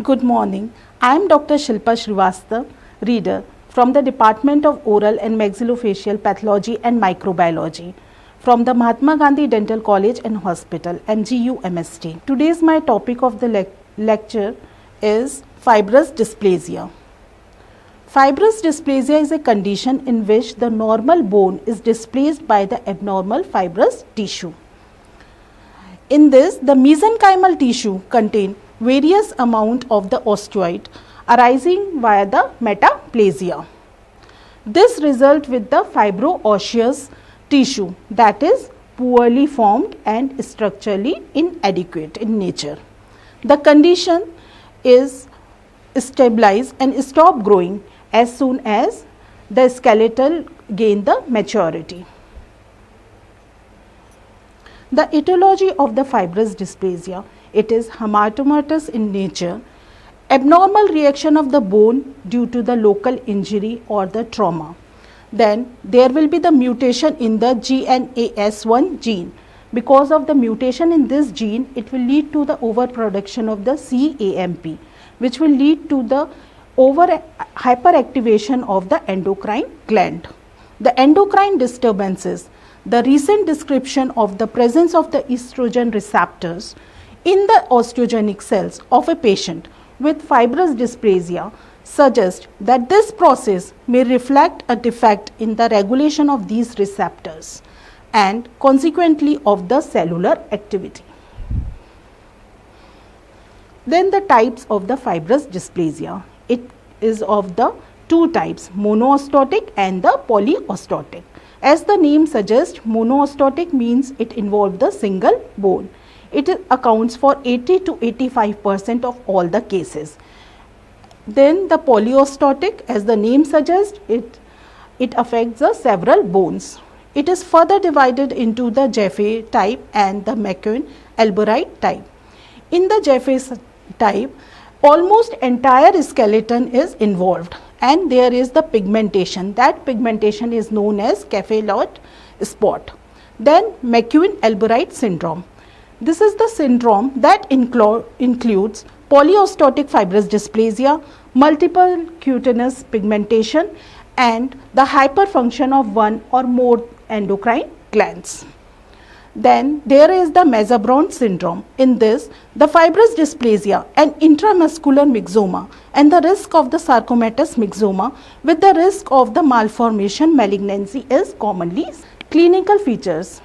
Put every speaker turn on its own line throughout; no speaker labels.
Good morning. I am Dr. Shilpa Srivastava, reader from the Department of Oral and Maxillofacial Pathology and Microbiology from the Mahatma Gandhi Dental College and Hospital, MGU MST. Today's my topic of the lecture is fibrous dysplasia. Fibrous dysplasia is a condition in which the normal bone is displaced by the abnormal fibrous tissue. In this, the mesenchymal tissue contains various amount of the osteoid arising via the metaplasia. This result with the fibro-osseous tissue that is poorly formed and structurally inadequate in nature. The condition is stabilized and stop growing as soon as the skeletal gain the maturity. The etiology of the fibrous dysplasia, it is hematomatous in nature, abnormal reaction of the bone due to the local injury or the trauma. Then there will be the mutation in the GNAS1 gene. Because of the mutation in this gene, it will lead to the overproduction of the CAMP, which will lead to the hyperactivation of the endocrine gland. The endocrine disturbances, the recent description of the presence of the estrogen receptors in the osteogenic cells of a patient with fibrous dysplasia suggest that this process may reflect a defect in the regulation of these receptors and consequently of the cellular activity. Then the types of the fibrous dysplasia. It is of the two types, monoostotic and the polyostotic. As the name suggests, monoostotic means it involves the single bone. It accounts for 80 to 85% of all the cases. Then the polyostotic, as the name suggests, it affects the several bones. It is further divided into the Jaffe type and the McEwen-Albright type. In the Jaffe type, almost entire skeleton is involved and there is the pigmentation. That pigmentation is known as Café-Lot spot. Then McEwen-Albright syndrome. This is the syndrome that includes polyostotic fibrous dysplasia, multiple cutaneous pigmentation and the hyperfunction of one or more endocrine glands. Then there is the Mazabrun syndrome. In this, the fibrous dysplasia and intramuscular myxoma and the risk of the sarcomatous myxoma with the risk of the malformation malignancy is commonly seen. Clinical features.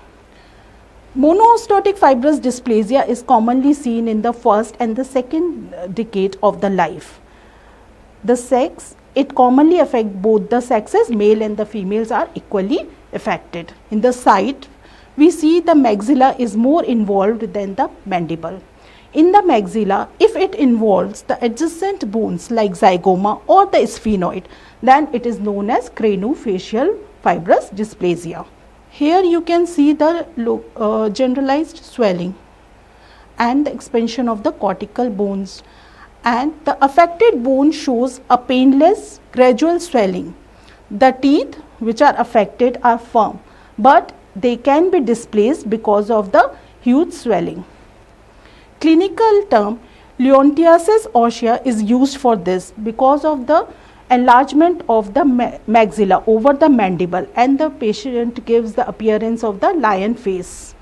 Monoostotic fibrous dysplasia is commonly seen in the first and the second decade of the life. The sex, it commonly affects both the sexes, male and the females are equally affected. In the site, we see the maxilla is more involved than the mandible. In the maxilla, if it involves the adjacent bones like zygoma or the sphenoid, then it is known as craniofacial fibrous dysplasia. Here you can see the generalized swelling and the expansion of the cortical bones, and the affected bone shows a painless gradual swelling. The teeth which are affected are firm, but they can be displaced because of the huge swelling. Clinical term Leontiasis ossea is used for this because of the enlargement of the maxilla over the mandible and the patient gives the appearance of the lion face.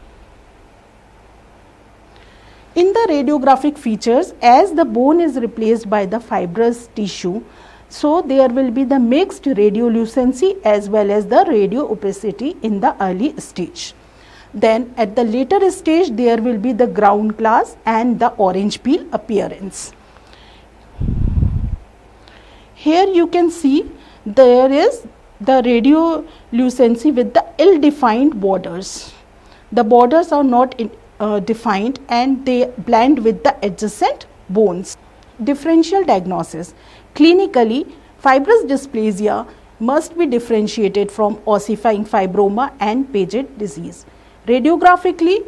In the radiographic features, as the bone is replaced by the fibrous tissue, so there will be the mixed radiolucency as well as the radio opacity in the early stage. Then at the later stage there will be the ground glass and the orange peel appearance. Here you can see there is the radiolucency with the ill-defined borders. The borders are not defined and they blend with the adjacent bones. Differential diagnosis. Clinically, fibrous dysplasia must be differentiated from ossifying fibroma and Paget disease. Radiographically,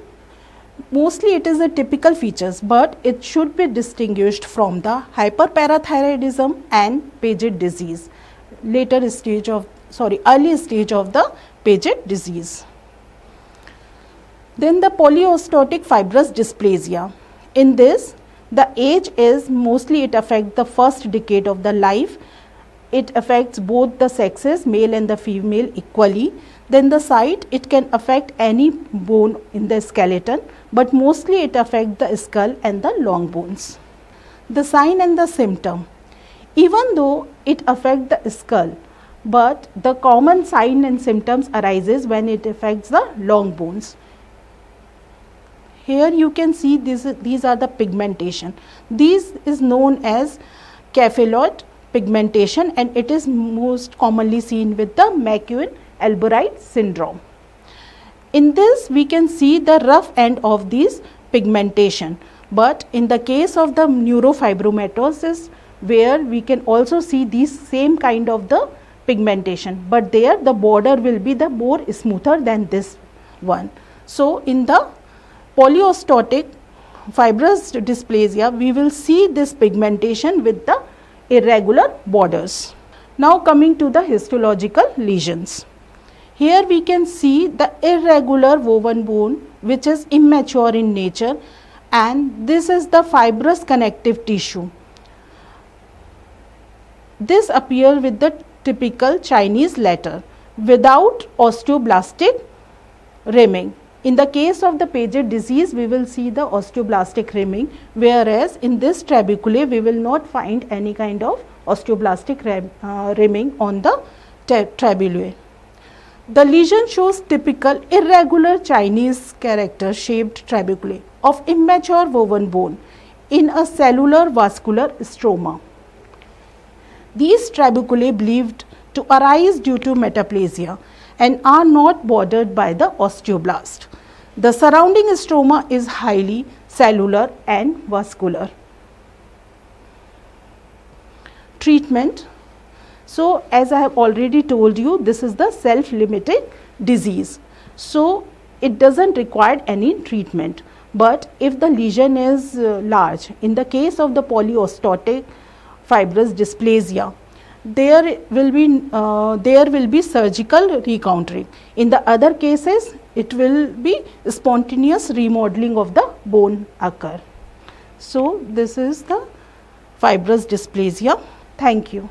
mostly it is a typical features, but it should be distinguished from the hyperparathyroidism and Paget disease, early stage of the Paget disease. Then the polyostotic fibrous dysplasia. In this, The age is mostly it affects the first decade of the life. It affects both the sexes, male and the female equally. Then the site, it can affect any bone in the skeleton, but mostly it affects the skull and the long bones. The sign and the symptom. Even though it affects the skull, but the common sign and symptoms arises when it affects the long bones. Here you can see these are the pigmentation. This is known as kephaloid pigmentation, and it is most commonly seen with the McEwen-Albright syndrome. In this we can see the rough end of this pigmentation, but in the case of the neurofibromatosis, where we can also see this same kind of the pigmentation, but there the border will be the more smoother than this one. So in the polyostotic fibrous dysplasia, we will see this pigmentation with the irregular borders. Now coming to the histological lesions. Here we can see the irregular woven bone which is immature in nature, and this is the fibrous connective tissue. This appears with the typical Chinese letter without osteoblastic rimming. In the case of the Paget disease, we will see the osteoblastic rimming, whereas in this trabeculae we will not find any kind of osteoblastic rimming on the trabeculae. The lesion shows typical irregular Chinese character shaped trabeculae of immature woven bone in a cellular vascular stroma. These trabeculae believed to arise due to metaplasia and are not bordered by the osteoblast. The surrounding stroma is highly cellular and vascular. Treatment. So as I have already told you, this is the self-limited disease. So it doesn't require any treatment. But if the lesion is large, in the case of the polyostotic fibrous dysplasia, there will be surgical recountering. In the other cases, it will be spontaneous remodeling of the bone occur. So this is the fibrous dysplasia. Thank you.